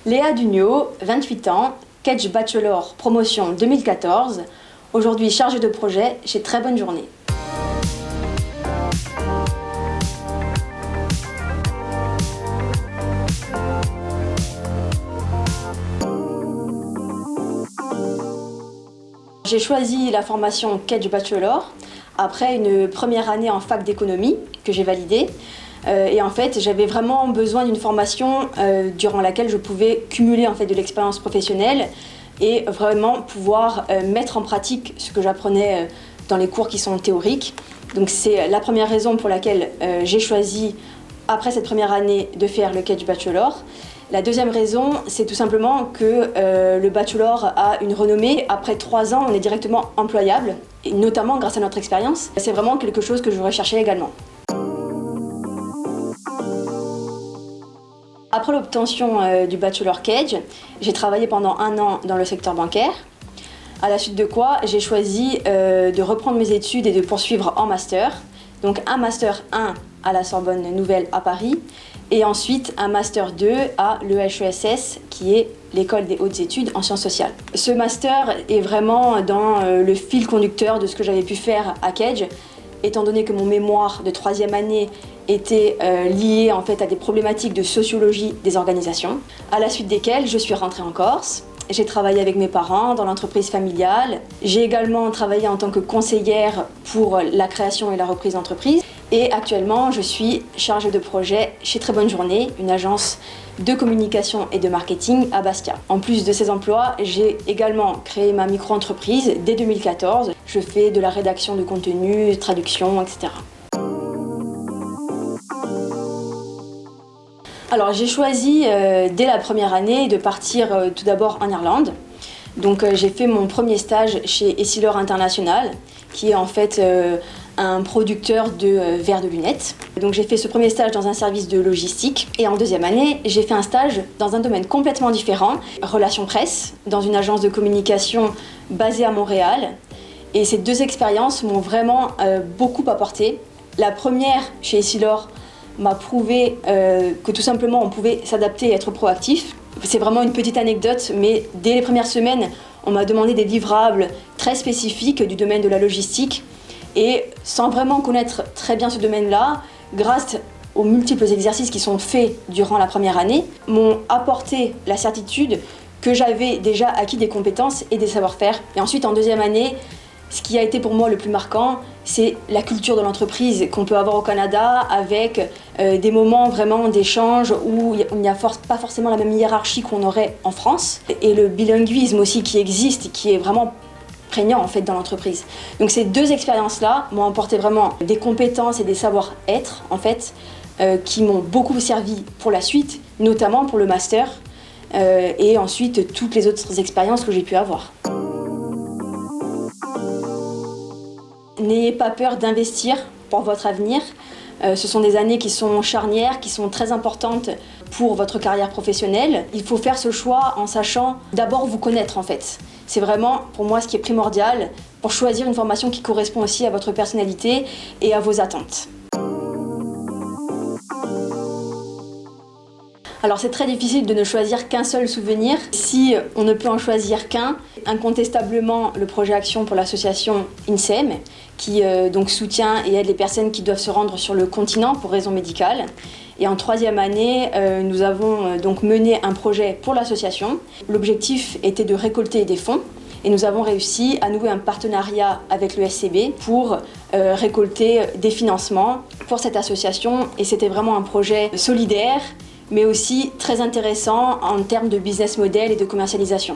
Léa Dugno, 28 ans, Kedge Bachelor promotion 2014, aujourd'hui chargée de projet chez Très Bonne Journée. J'ai choisi la formation Kedge Bachelor après une première année en fac d'économie que j'ai validée. Et en fait, j'avais vraiment besoin d'une formation durant laquelle je pouvais cumuler en fait, de l'expérience professionnelle et vraiment pouvoir mettre en pratique ce que j'apprenais dans les cours qui sont théoriques. Donc c'est la première raison pour laquelle j'ai choisi, après cette première année, de faire le Kedge Bachelor. La deuxième raison, c'est tout simplement que le bachelor a une renommée. Après 3 ans, on est directement employable, et notamment grâce à notre expérience. C'est vraiment quelque chose que je recherchais également. Après l'obtention du bachelor Kedge, j'ai travaillé pendant 1 an dans le secteur bancaire. À la suite de quoi, j'ai choisi de reprendre mes études et de poursuivre en master. Donc un master 1 à la Sorbonne Nouvelle à Paris et ensuite un master 2 à l'EHESS qui est l'école des hautes études en sciences sociales. Ce master est vraiment dans le fil conducteur de ce que j'avais pu faire à Kedge, étant donné que mon mémoire de 3e année était lié en fait à des problématiques de sociologie des organisations, à la suite desquelles je suis rentrée en Corse. J'ai travaillé avec mes parents dans l'entreprise familiale. J'ai également travaillé en tant que conseillère pour la création et la reprise d'entreprise. Et actuellement, je suis chargée de projet chez Très Bonne Journée, une agence de communication et de marketing à Bastia. En plus de ces emplois, j'ai également créé ma micro-entreprise dès 2014. Je fais de la rédaction de contenu, traduction, etc. Alors j'ai choisi dès la première année de partir tout d'abord en Irlande. Donc j'ai fait mon premier stage chez Essilor International, qui est en fait un producteur de verres de lunettes. Donc j'ai fait ce premier stage dans un service de logistique. Et en 2e année, j'ai fait un stage dans un domaine complètement différent, relations presse, dans une agence de communication basée à Montréal. Et ces 2 expériences m'ont vraiment beaucoup apporté. La première chez Essilor m'a prouvé que tout simplement on pouvait s'adapter et être proactif. C'est vraiment une petite anecdote, mais dès les premières semaines, on m'a demandé des livrables très spécifiques du domaine de la logistique. Et sans vraiment connaître très bien ce domaine-là, grâce aux multiples exercices qui sont faits durant la première année, m'ont apporté la certitude que j'avais déjà acquis des compétences et des savoir-faire. Et ensuite, en 2e année, ce qui a été pour moi le plus marquant, c'est la culture de l'entreprise qu'on peut avoir au Canada avec des moments vraiment d'échange où il n'y a pas forcément la même hiérarchie qu'on aurait en France. Et le bilinguisme aussi qui existe et qui est vraiment prégnant en fait dans l'entreprise. Donc ces 2 expériences-là m'ont apporté vraiment des compétences et des savoir-être en fait qui m'ont beaucoup servi pour la suite, notamment pour le master et ensuite toutes les autres expériences que j'ai pu avoir. N'ayez pas peur d'investir pour votre avenir. Ce sont des années qui sont charnières, qui sont très importantes pour votre carrière professionnelle. Il faut faire ce choix en sachant d'abord vous connaître en fait. C'est vraiment pour moi ce qui est primordial pour choisir une formation qui correspond aussi à votre personnalité et à vos attentes. Alors c'est très difficile de ne choisir qu'un seul souvenir. Si on ne peut en choisir qu'un, incontestablement le projet Action pour l'association INSEM, qui donc soutient et aide les personnes qui doivent se rendre sur le continent pour raisons médicales. Et en 3e année, nous avons donc mené un projet pour l'association. L'objectif était de récolter des fonds. Et nous avons réussi à nouer un partenariat avec le SCB pour récolter des financements pour cette association. Et c'était vraiment un projet solidaire, mais aussi très intéressant en termes de business model et de commercialisation.